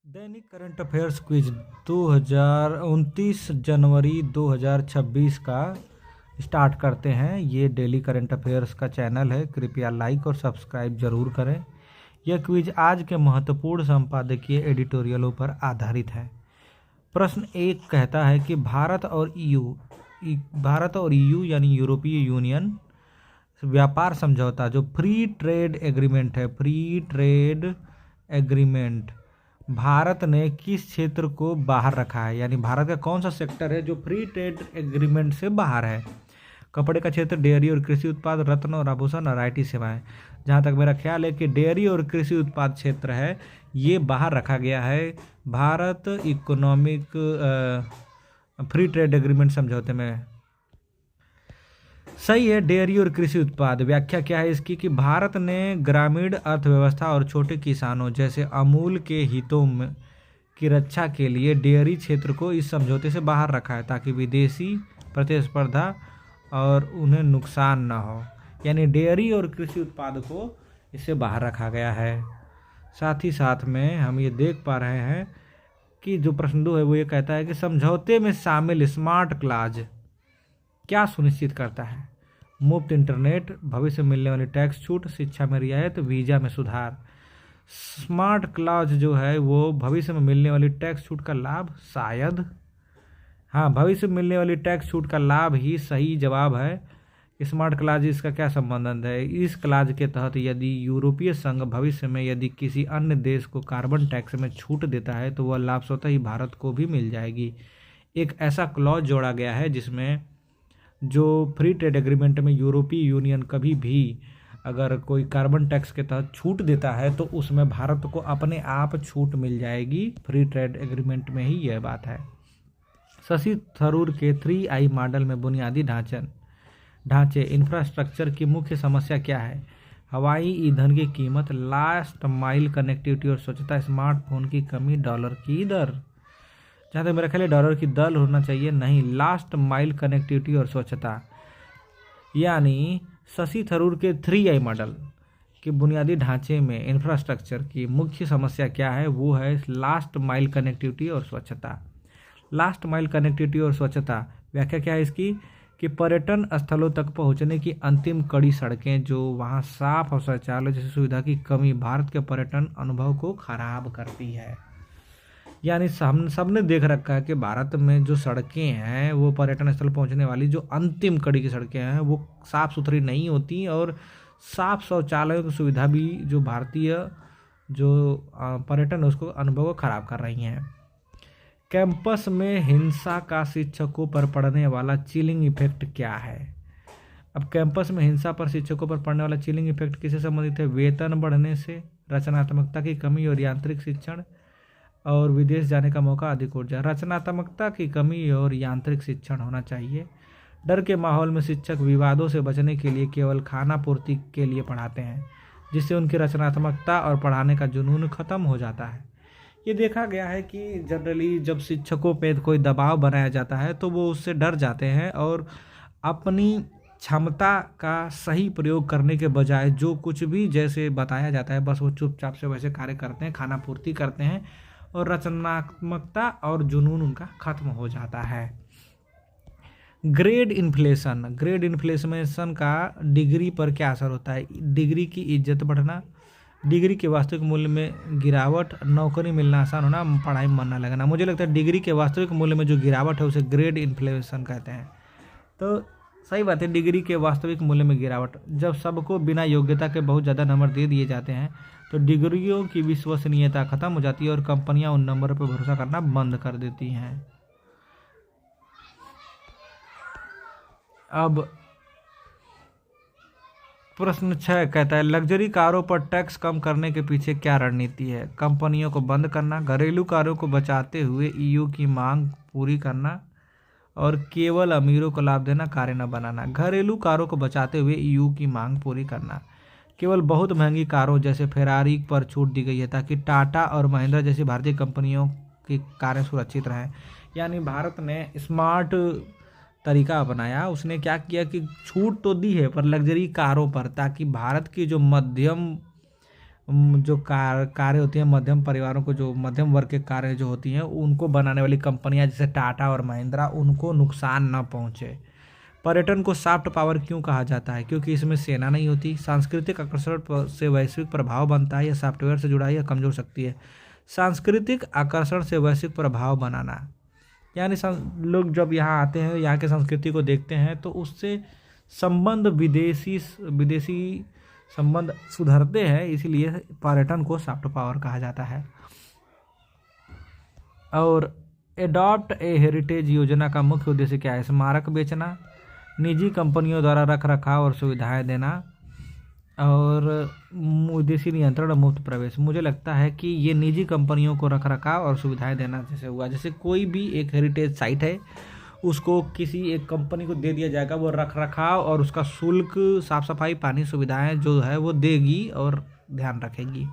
दैनिक current affairs quiz 2029 जनवरी 2026 का start करते हैं। ये डेली करंट अफेयर्स का चैनल है, कृपया लाइक और सब्सक्राइब जरूर करें। यह क्विज आज के महत्वपूर्ण संपादकीय एडिटोरियलों पर आधारित है। प्रश्न 1 कहता है कि भारत और ईयू यानी यूरोपीय यूनियन व्यापार समझौता जो फ्री ट्रेड एग्रीमेंट है, फ्री ट्रेड एग्रीमेंट भारत ने किस क्षेत्र को बाहर रखा है, यानी भारत का कौन सा सेक्टर है जो फ्री ट्रेड एग्रीमेंट से बाहर है। कपड़े का क्षेत्र, डेयरी और कृषि उत्पाद, रत्न और आभूषण और आईटी सेवाएं। जहाँ तक मेरा ख्याल है कि डेयरी और कृषि उत्पाद क्षेत्र है, ये बाहर रखा गया है Bharat economic free trade agreement समझौते में। सही है, डेयरी और कृषि उत्पाद। व्याख्या क्या है इसकी कि भारत ने ग्रामीण अर्थव्यवस्था और छोटे किसानों जैसे अमूल के हितों में की रक्षा के लिए डेयरी क्षेत्र को इस समझौते से बाहर रखा है ताकि विदेशी प्रतिस्पर्धा और उन्हें नुकसान न हो, यानी डेयरी और कृषि उत्पाद को इससे बाहर रखा गया है। साथ ही साथ में हम ये देख पा रहे हैं कि जो प्रश्न 2 है वो ये कहता है कि समझौते में शामिल स्मार्ट क्लॉज क्या सुनिश्चित करता है। मुफ्त इंटरनेट, भविष्य में मिलने वाली टैक्स छूट, शिक्षा में रियायत, वीजा में सुधार। स्मार्ट क्लॉज जो है वो भविष्य में मिलने वाली टैक्स छूट का लाभ, शायद हाँ, भविष्य में मिलने वाली टैक्स छूट का लाभ ही सही जवाब है। स्मार्ट क्लॉज इसका क्या संबंध है। इस क्लॉज के तहत यदि यूरोपीय संघ भविष्य में यदि किसी अन्य देश को कार्बन टैक्स में छूट देता है तो वह लाभ स्वतः ही भारत को भी मिल जाएगी। एक ऐसा क्लॉज जोड़ा गया है जिसमें जो फ्री ट्रेड एग्रीमेंट में यूरोपीय यूनियन कभी भी अगर कोई कार्बन टैक्स के तहत छूट देता है तो उसमें भारत को अपने आप छूट मिल जाएगी। फ्री ट्रेड एग्रीमेंट में ही यह बात है। शशि थरूर के 3I मॉडल में बुनियादी ढांचे इंफ्रास्ट्रक्चर की मुख्य समस्या क्या है। हवाई ईंधन की कीमत, लास्ट माइल कनेक्टिविटी और स्वच्छता, स्मार्टफोन की कमी, डॉलर की दर। जहाँ तक मेरा ख्याल है डॉलर की दर होना चाहिए, नहीं, लास्ट माइल कनेक्टिविटी और स्वच्छता। यानी शशि थरूर के 3I मॉडल के बुनियादी ढांचे में इंफ्रास्ट्रक्चर की मुख्य समस्या क्या है, वो है लास्ट माइल कनेक्टिविटी और स्वच्छता। लास्ट माइल कनेक्टिविटी और स्वच्छता व्याख्या क्या है इसकी कि पर्यटन स्थलों तक पहुंचने की अंतिम कड़ी सड़कें जो वहां साफ और शौचालय जैसी सुविधा की कमी भारत के पर्यटन अनुभव को खराब करती है। यानी हम सब ने देख रखा है कि भारत में जो सड़कें हैं वो पर्यटन स्थल पहुंचने वाली जो अंतिम कड़ी की सड़कें हैं वो साफ़ सुथरी नहीं होती और साफ शौचालयों की सुविधा भी जो भारतीय जो पर्यटन है उसको अनुभव को खराब कर रही हैं। कैंपस में हिंसा का शिक्षकों पर पड़ने वाला चिलिंग इफेक्ट क्या है। अब कैंपस में हिंसा पर शिक्षकों पर पड़ने वाला चिलिंग इफेक्ट किससे संबंधित है। वेतन बढ़ने से, रचनात्मकता की कमी और यांत्रिक शिक्षण, और विदेश जाने का मौका, अधिक ऊर्जा। रचनात्मकता की कमी और यांत्रिक शिक्षण होना चाहिए। डर के माहौल में शिक्षक विवादों से बचने के लिए केवल खाना पूर्ति के लिए पढ़ाते हैं जिससे उनकी रचनात्मकता और पढ़ाने का जुनून खत्म हो जाता है। ये देखा गया है कि जनरली जब शिक्षकों पे कोई दबाव बनाया जाता है तो वो उससे डर जाते हैं और अपनी क्षमता का सही प्रयोग करने के बजाय जो कुछ भी जैसे बताया जाता है बस वो चुपचाप से वैसे कार्य करते हैं, खाना पूर्ति करते हैं और रचनात्मकता और जुनून उनका खत्म हो जाता है। ग्रेड इन्फ्लेशन का डिग्री पर क्या असर होता है। डिग्री की इज्जत बढ़ना, डिग्री के वास्तविक मूल्य में गिरावट, नौकरी मिलना आसान होना, पढ़ाई में मन न लगना। मुझे लगता है डिग्री के वास्तविक मूल्य में जो गिरावट है उसे ग्रेड इन्फ्लेशन कहते हैं। तो सही बात है, डिग्री के वास्तविक मूल्य में गिरावट। जब सबको बिना योग्यता के बहुत ज़्यादा नंबर दे दिए जाते हैं तो डिग्रियों की विश्वसनीयता खत्म हो जाती है और कंपनियां उन नंबर पर भरोसा करना बंद कर देती हैं। अब प्रश्न 6 कहता है लग्जरी कारों पर टैक्स कम करने के पीछे क्या रणनीति है। कंपनियों को बंद करना, घरेलू कारों को बचाते हुए ईयू की मांग पूरी करना और केवल अमीरों को लाभ देना, कारें न बनाना। घरेलू कारों को बचाते हुए ईयू की मांग पूरी करना, केवल बहुत महंगी कारों जैसे फेरारी पर छूट दी गई है ताकि टाटा और महिंद्रा जैसी भारतीय कंपनियों की कारें सुरक्षित रहें। यानी भारत ने स्मार्ट तरीका अपनाया, उसने क्या किया कि छूट तो दी है पर लग्जरी कारों पर, ताकि भारत की जो मध्यम जो कारें होती हैं, मध्यम परिवारों को, जो मध्यम वर्ग के कारें जो होती हैं उनको बनाने वाली कंपनियां जैसे टाटा और महिंद्रा, उनको नुकसान न पहुंचे। पर्यटन को सॉफ्ट पावर क्यों कहा जाता है? क्योंकि इसमें सेना नहीं होती। सांस्कृतिक आकर्षण से वैश्विक प्रभाव बनता है, या सॉफ्टवेयर से जुड़ा है या कमजोर शक्ति है। सांस्कृतिक आकर्षण से वैश्विक प्रभाव बनाना, यानी लोग जब यहाँ आते हैं, यहाँ की संस्कृति को देखते हैं, तो उससे संबंध विदेशी संबंध सुधरते हैं, इसीलिए पर्यटन को सॉफ्ट पावर कहा जाता है। और एडॉप्ट ए हेरिटेज योजना का मुख्य उद्देश्य क्या है? स्मारक बेचना, निजी कंपनियों द्वारा रख रखाव और सुविधाएं देना, और विदेशी नियंत्रण और मुफ्त प्रवेश। मुझे लगता है कि ये निजी कंपनियों को रख रखाव और सुविधाएं देना जैसे हुआ, जैसे कोई भी एक हेरिटेज साइट है उसको किसी एक कंपनी को दे दिया जाएगा, वो रख रखाव और उसका शुल्क, साफ सफाई, पानी सुविधाएं जो है वो देगी और ध्यान रखेगी।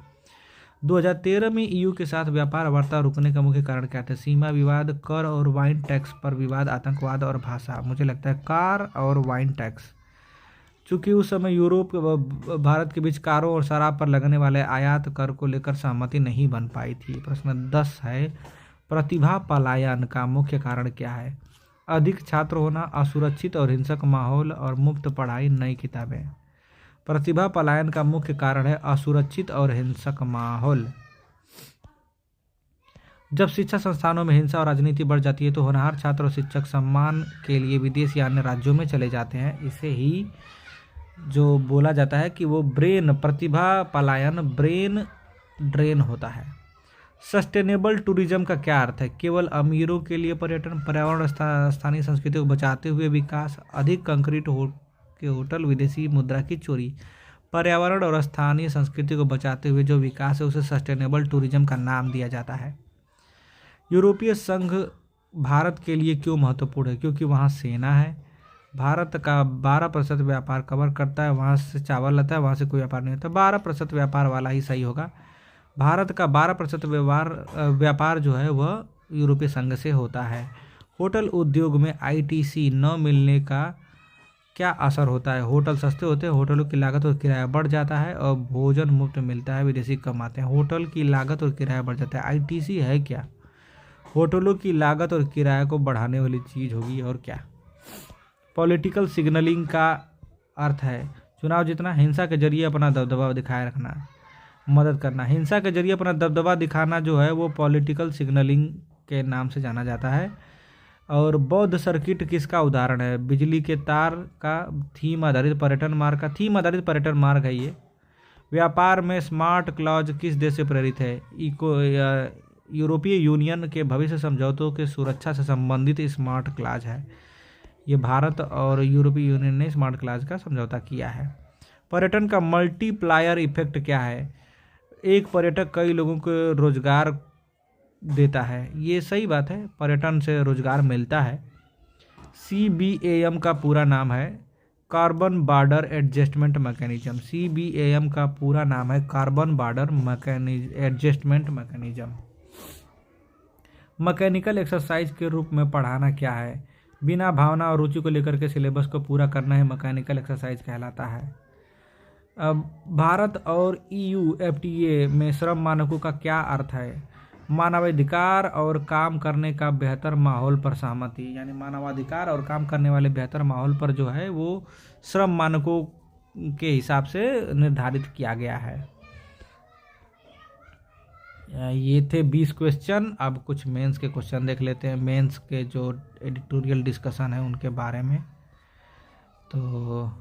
2013 में ईयू के साथ व्यापार वार्ता रुकने का मुख्य कारण क्या था? सीमा विवाद, कर और वाइन टैक्स पर विवाद, आतंकवाद और भाषा। मुझे लगता है कार और वाइन टैक्स, चूँकि उस समय यूरोप भारत के बीच कारों और शराब पर लगने वाले आयात कर को लेकर सहमति नहीं बन पाई थी। प्रश्न 10 है, प्रतिभा पलायन का मुख्य कारण क्या है? अधिक छात्र होना, असुरक्षित और हिंसक माहौल, और मुफ्त पढ़ाई, नई किताबें। प्रतिभा पलायन का मुख्य कारण है असुरक्षित और हिंसक माहौल। जब शिक्षा संस्थानों में हिंसा और राजनीति बढ़ जाती है तो होनहार छात्र और शिक्षक सम्मान के लिए विदेश या अन्य राज्यों में चले जाते हैं। इसे ही जो बोला जाता है कि वो प्रतिभा पलायन, ब्रेन ड्रेन होता है। सस्टेनेबल टूरिज्म का क्या अर्थ है? केवल अमीरों के लिए पर्यटन, पर्यावरण, स्थानीय संस्कृति को बचाते हुए विकास, अधिक कंक्रीट के होटल, विदेशी मुद्रा की चोरी। पर्यावरण और स्थानीय संस्कृति को बचाते हुए जो विकास है उसे सस्टेनेबल टूरिज्म का नाम दिया जाता है। यूरोपीय संघ भारत के लिए क्यों महत्वपूर्ण है? क्योंकि वहाँ सेना है। भारत का 12% व्यापार कवर करता है, वहाँ से चावल आता है, वहाँ से कोई व्यापार नहीं होता। 12% व्यापार वाला ही सही होगा। भारत का 12% व्यापार जो है वह यूरोपीय संघ से होता है। होटल उद्योग में आईटीसी न मिलने का क्या असर होता है? होटल सस्ते होते हैं, होटलों की लागत और किराया बढ़ जाता है, और भोजन मुफ्त मिलता है, विदेशी कम आते हैं। होटल की लागत और किराया बढ़ जाता है। आईटीसी है क्या? होटलों की लागत और किराया को बढ़ाने वाली चीज़ होगी, और क्या? पॉलिटिकल सिग्नलिंग का अर्थ है चुनाव जीतना, हिंसा के जरिए अपना दबदबा दिखाए रखना, मदद करना। हिंसा के जरिए अपना दबदबा दिखाना जो है वो पॉलिटिकल सिग्नलिंग के नाम से जाना जाता है। और बौद्ध सर्किट किसका उदाहरण है? बिजली के तार का, थीम आधारित पर्यटन मार्ग का। थीम आधारित पर्यटन मार्ग है ये। व्यापार में स्मार्ट क्लॉज किस देश से प्रेरित है? यूरोपीय यूनियन के भविष्य समझौतों के सुरक्षा से संबंधित स्मार्ट क्लॉज है। ये भारत और यूरोपीय यूनियन ने स्मार्ट क्लॉज का समझौता किया है। पर्यटन का मल्टीप्लायर इफेक्ट क्या है? एक पर्यटक कई लोगों को रोजगार देता है। ये सही बात है, पर्यटन से रोजगार मिलता है। CBAM का पूरा नाम है carbon border adjustment mechanism. CBAM का पूरा नाम है carbon border adjustment mechanism. Mechanical exercise के रूप में पढ़ाना क्या है? बिना भावना और रुचि को लेकर के सिलेबस को पूरा करना है, मैकेनिकल एक्सरसाइज कहलाता है। अब भारत और EU FTA में श्रम मानकों का क्या अर्थ है? मानवाधिकार और काम करने का बेहतर माहौल पर सहमति, यानी मानवाधिकार और काम करने वाले बेहतर माहौल पर जो है वो श्रम मानकों के हिसाब से निर्धारित किया गया है। ये थे 20 क्वेश्चन। अब कुछ मेंस के क्वेश्चन देख लेते हैं, मेंस के जो एडिटोरियल डिस्कशन है उनके बारे में। तो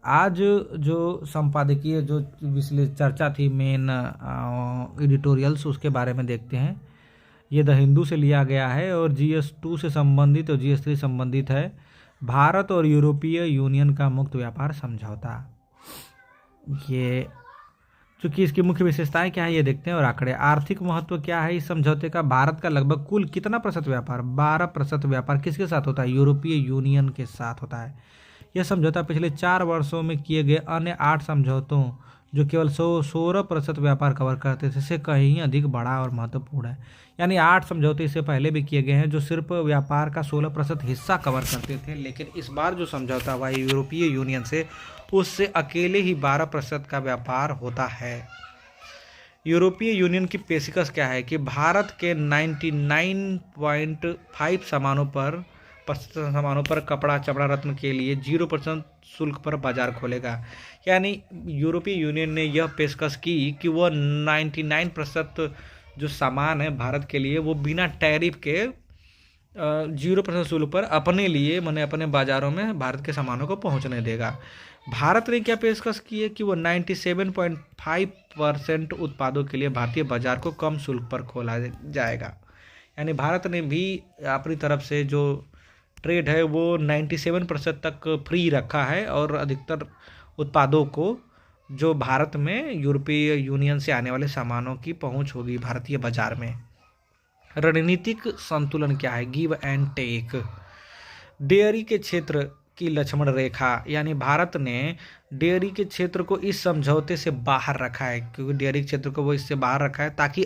आज जो संपादकीय जो चर्चा थी मेन एडिटोरियल्स, उसके बारे में देखते हैं। ये द हिंदू से लिया गया है और GS2 से संबंधित और GS3 संबंधित है। भारत और यूरोपीय यूनियन का मुक्त व्यापार समझौता, ये चूँकि इसकी मुख्य विशेषताएं क्या है ये देखते हैं। और आंकड़े, आर्थिक महत्व क्या है इस समझौते का? भारत का लगभग कुल कितना प्रतिशत व्यापार? 12% व्यापार किसके साथ होता है? यूरोपीय यूनियन के साथ होता है। यह समझौता पिछले 4 वर्षों में किए गए अन्य 8 समझौतों जो केवल 16% व्यापार कवर करते थे, से कहीं अधिक बड़ा और महत्वपूर्ण है। यानी 8 समझौते इससे पहले भी किए गए हैं जो सिर्फ व्यापार का 16% हिस्सा कवर करते थे, लेकिन इस बार जो समझौता हुआ है यूरोपीय यूनियन से, उससे अकेले ही 12% का व्यापार होता है। यूरोपीय यूनियन की पेशकश क्या है कि भारत के 99.5 सामानों पर कपड़ा चमड़ा रत्न के लिए 0% शुल्क पर बाजार खोलेगा। यानी यूरोपीय यूनियन ने यह पेशकश की कि वह 99% जो सामान है भारत के लिए वो बिना टैरिफ के 0% शुल्क पर अपने लिए मैंने अपने बाज़ारों में भारत के सामानों को पहुंचने देगा। भारत ने क्या पेशकश की है कि वो 97.5% उत्पादों के लिए भारतीय बाजार को कम शुल्क पर खोला जाएगा। यानी भारत ने भी अपनी तरफ से जो ट्रेड है वो 97% तक फ्री रखा है और अधिकतर उत्पादों को जो भारत में यूरोपीय यूनियन से आने वाले सामानों की पहुंच होगी भारतीय बाजार में। रणनीतिक संतुलन क्या है? Give and take. डेयरी के क्षेत्र की लक्ष्मण रेखा, यानी भारत ने डेयरी के क्षेत्र को इस समझौते से बाहर रखा है, क्योंकि डेयरी क्षेत्र को वो इससे बाहर रखा है ताकि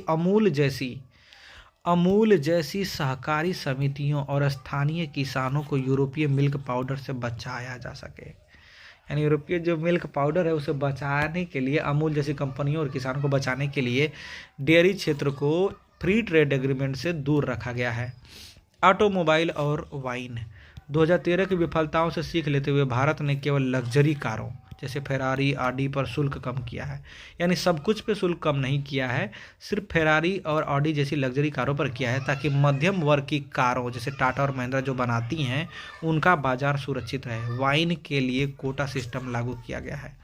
अमूल जैसी सहकारी समितियों और स्थानीय किसानों को यूरोपीय मिल्क पाउडर से बचाया जा सके। यानी यूरोपीय जो मिल्क पाउडर है उसे बचाने के लिए, अमूल जैसी कंपनियों और किसानों को बचाने के लिए डेयरी क्षेत्र को फ्री ट्रेड एग्रीमेंट से दूर रखा गया है। ऑटोमोबाइल और वाइन। 2013 की विफलताओं से सीख लेते हुए भारत ने केवल लग्जरी कारों जैसे फेरारी ऑडी पर शुल्क कम किया है। यानी सब कुछ पे शुल्क कम नहीं किया है, सिर्फ फेरारी और ऑडी जैसी लग्जरी कारों पर किया है ताकि मध्यम वर्ग की कारों जैसे टाटा और महिंद्रा जो बनाती हैं उनका बाजार सुरक्षित रहे। वाइन के लिए कोटा सिस्टम लागू किया गया है।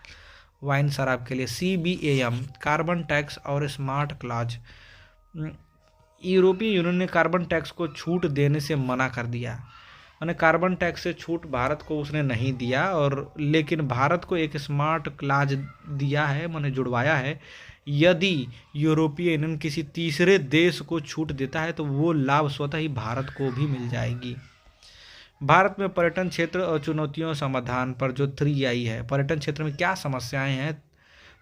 वाइन शराब के लिए CBAM, कार्बन टैक्स और स्मार्ट क्लॉज। यूरोपीय यूनियन ने कार्बन टैक्स को छूट देने से मना कर दिया। मैंने कार्बन टैक्स से छूट भारत को उसने नहीं दिया, और लेकिन भारत को एक स्मार्ट क्लॉज दिया है, मैंने जुड़वाया है। यदि यूरोपीय यूनियन किसी तीसरे देश को छूट देता है तो वो लाभ स्वतः ही भारत को भी मिल जाएगी। भारत में पर्यटन क्षेत्र और चुनौतियों समाधान पर जो 3I है, पर्यटन क्षेत्र में क्या समस्याएं हैं,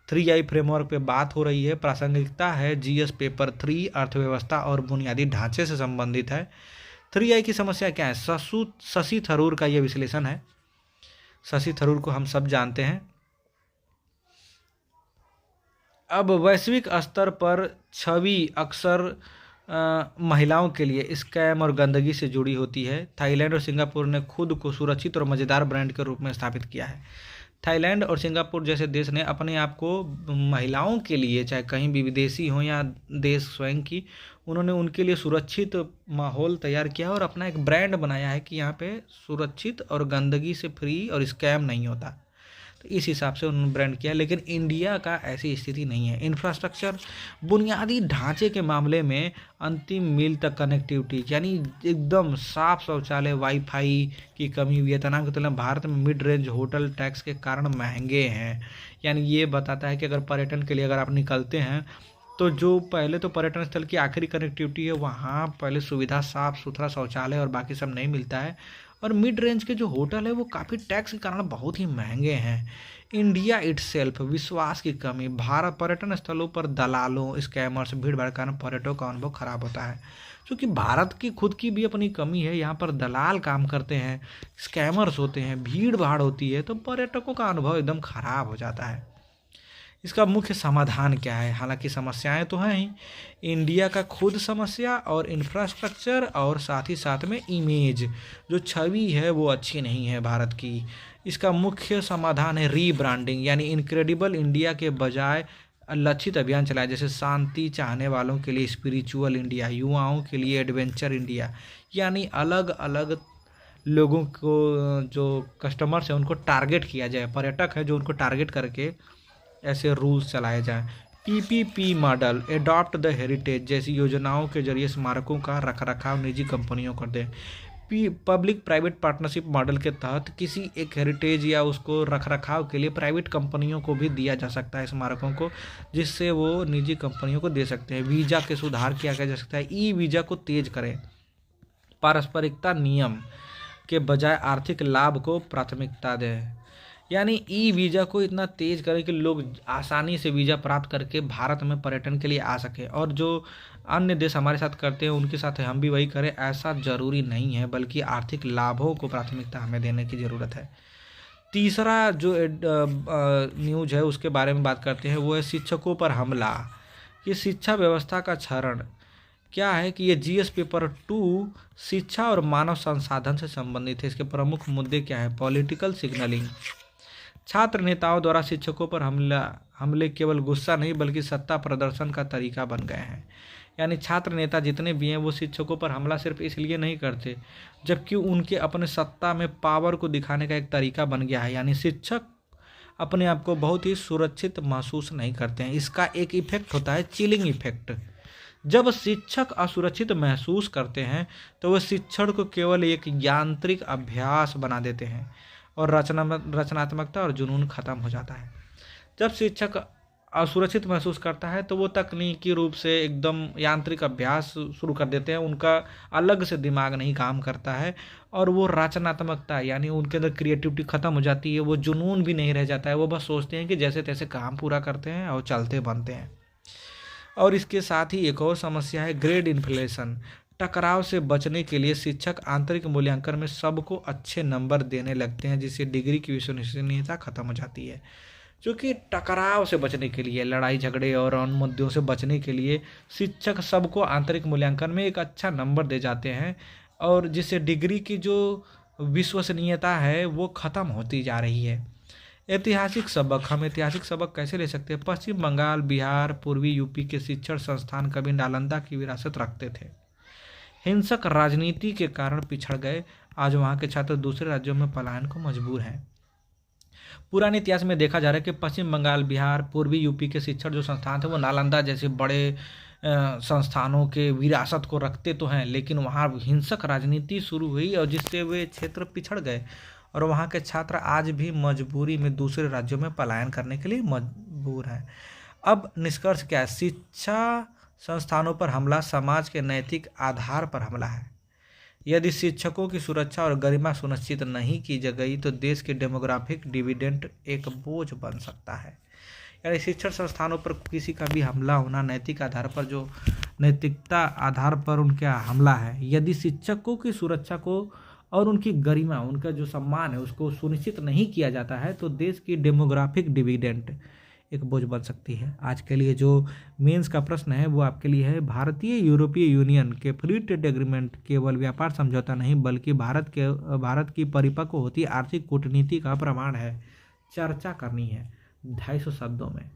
3I फ्रेमवर्क पे बात हो रही है। प्रासंगिकता है GS पेपर 3, अर्थव्यवस्था और बुनियादी ढांचे से संबंधित है। 3I की समस्या क्या है? शशि थरूर का यह विश्लेषण है। शशि थरूर को हम सब जानते हैं। अब वैश्विक स्तर पर छवि अक्सर महिलाओं के लिए स्कैम और गंदगी से जुड़ी होती है। थाईलैंड और सिंगापुर ने खुद को सुरक्षित और मज़ेदार ब्रांड के रूप में स्थापित किया है। थाईलैंड और सिंगापुर जैसे देश ने अपने आप को महिलाओं के लिए, चाहे कहीं भी विदेशी हो या देश स्वयं की, उन्होंने उनके लिए सुरक्षित माहौल तैयार किया और अपना एक ब्रांड बनाया है कि यहाँ पे सुरक्षित और गंदगी से फ्री और स्कैम नहीं होता। तो इस हिसाब से उन्होंने ब्रांड किया। लेकिन इंडिया का ऐसी स्थिति नहीं है। इंफ्रास्ट्रक्चर, बुनियादी ढांचे के मामले में अंतिम मील तक कनेक्टिविटी, यानी एकदम साफ शौचालय, वाईफाई की कमी, वियतनाम की तुलना में भारत में मिड रेंज होटल टैक्स के कारण महंगे हैं। यानी ये बताता है कि अगर पर्यटन के लिए अगर आप निकलते हैं तो जो पहले तो पर्यटन स्थल की आखिरी कनेक्टिविटी है वहाँ पहले सुविधा, साफ सुथरा शौचालय और बाकी सब नहीं मिलता है। और मिड रेंज के जो होटल है वो काफ़ी टैक्स के कारण बहुत ही महंगे हैं। इंडिया इटसेल्फ, विश्वास की कमी, भारत पर्यटन स्थलों पर दलालों, स्कैमर्स, भीड़ भाड़ के कारण पर्यटकों का अनुभव खराब होता है। क्योंकि भारत की खुद की भी अपनी कमी है। यहाँ पर दलाल काम करते हैं, स्कैमर्स होते हैं, भीड़ भाड़ होती है, तो पर्यटकों का अनुभव एकदम खराब हो जाता है। इसका मुख्य समाधान क्या है? हालांकि समस्याएं तो हैं ही, इंडिया का खुद समस्या और इंफ्रास्ट्रक्चर, और साथ ही साथ में इमेज, जो छवि है वो अच्छी नहीं है भारत की। इसका मुख्य समाधान है रीब्रांडिंग, यानी इनक्रेडिबल इंडिया के बजाय लक्षित अभियान चलाए, जैसे शांति चाहने वालों के लिए स्पिरिचुअल इंडिया, युवाओं के लिए एडवेंचर इंडिया। यानी अलग अलग लोगों को, जो कस्टमर्स हैं उनको टारगेट किया जाए, पर्यटक है जो उनको टारगेट करके ऐसे रूल्स चलाए जाएं। PPP model, adopt the heritage जैसी योजनाओं के जरिए स्मारकों का रखरखाव निजी कंपनियों कर दें। पब्लिक प्राइवेट पार्टनरशिप मॉडल के तहत किसी एक हेरिटेज या उसको रखरखाव के लिए प्राइवेट कंपनियों को भी दिया जा सकता है स्मारकों को, जिससे वो निजी कंपनियों को दे सकते हैं। वीज़ा के सुधार किया जा सकता है, ई-वीज़ा को तेज करें। पारस्परिकता नियम के बजाय आर्थिक लाभ को प्राथमिकता दें। यानी ई वीज़ा को इतना तेज करें कि लोग आसानी से वीज़ा प्राप्त करके भारत में पर्यटन के लिए आ सके, और जो अन्य देश हमारे साथ करते हैं उनके साथ हम भी वही करें, ऐसा ज़रूरी नहीं है, बल्कि आर्थिक लाभों को प्राथमिकता हमें देने की ज़रूरत है। तीसरा जो न्यूज़ है उसके बारे में बात करते हैं, वो है शिक्षकों पर हमला। ये शिक्षा व्यवस्था का क्षरण क्या है कि ये जीएस पेपर 2 शिक्षा और मानव संसाधन से संबंधित है। इसके प्रमुख मुद्दे क्या है? पॉलिटिकल सिग्नलिंग, छात्र नेताओं द्वारा शिक्षकों पर हमले केवल गुस्सा नहीं बल्कि सत्ता प्रदर्शन का तरीका बन गए हैं। यानी छात्र नेता जितने भी हैं वो शिक्षकों पर हमला सिर्फ इसलिए नहीं करते, जबकि उनके अपने सत्ता में पावर को दिखाने का एक तरीका बन गया है। यानी शिक्षक अपने आप को बहुत ही सुरक्षित महसूस नहीं करते हैं। इसका एक इफेक्ट होता है चिलिंग इफेक्ट। जब शिक्षक असुरक्षित महसूस करते हैं तो वह शिक्षण को केवल एक यांत्रिक अभ्यास बना देते हैं और रचनात्मकता और जुनून खत्म हो जाता है। जब शिक्षक असुरक्षित महसूस करता है तो वो तकनीकी रूप से एकदम यांत्रिक अभ्यास शुरू कर देते हैं, उनका अलग से दिमाग नहीं काम करता है, और वो रचनात्मकता यानी उनके अंदर क्रिएटिविटी खत्म हो जाती है, वो जुनून भी नहीं रह जाता है। वो बस सोचते हैं कि जैसे तैसे काम पूरा करते हैं और चलते बनते हैं। और इसके साथ ही एक और समस्या है ग्रेड इन्फ्लेशन। टकराव से बचने के लिए शिक्षक आंतरिक मूल्यांकन में सबको अच्छे नंबर देने लगते हैं, जिससे डिग्री की विश्वसनीयता खत्म हो जाती है। क्योंकि टकराव से बचने के लिए, लड़ाई झगड़े और उन मुद्दों से बचने के लिए शिक्षक सबको आंतरिक मूल्यांकन में एक अच्छा नंबर दे जाते हैं, और जिससे डिग्री की जो विश्वसनीयता है वो ख़त्म होती जा रही है। ऐतिहासिक सबक, हम ऐतिहासिक सबक कैसे ले सकते हैं? पश्चिम बंगाल, बिहार, पूर्वी यूपी के शिक्षण संस्थान कभी नालंदा की विरासत रखते थे। हिंसक राजनीति के कारण पिछड़ गए, आज वहाँ के छात्र दूसरे राज्यों में पलायन को मजबूर हैं। पुराने इतिहास में देखा जा रहा है कि पश्चिम बंगाल, बिहार, पूर्वी यूपी के शिक्षण जो संस्थान थे वो नालंदा जैसे बड़े संस्थानों के विरासत को रखते तो हैं, लेकिन वहाँ हिंसक राजनीति शुरू हुई और जिससे वे क्षेत्र पिछड़ गए, और वहाँ के छात्र आज भी मजबूरी में दूसरे राज्यों में पलायन करने के लिए मजबूर हैं। अब निष्कर्ष क्या है? शिक्षा संस्थानों पर हमला समाज के नैतिक आधार पर हमला है। यदि शिक्षकों की सुरक्षा और गरिमा सुनिश्चित नहीं की गई तो देश के डेमोग्राफिक डिविडेंड एक बोझ बन सकता है। यानी शिक्षण संस्थानों पर किसी का भी हमला होना नैतिक आधार पर, जो नैतिकता आधार पर उनका हमला है, यदि शिक्षकों की सुरक्षा को और उनकी गरिमा, उनका जो सम्मान है उसको सुनिश्चित नहीं किया जाता है तो देश की डेमोग्राफिक डिविडेंड एक बोझ बन सकती है। आज के लिए जो मेंस का प्रश्न है वो आपके लिए है, भारतीय यूरोपीय यूनियन के फ्री ट्रेड एग्रीमेंट केवल व्यापार समझौता नहीं बल्कि भारत की परिपक्व होती आर्थिक कूटनीति का प्रमाण है। चर्चा करनी है 250 शब्दों में।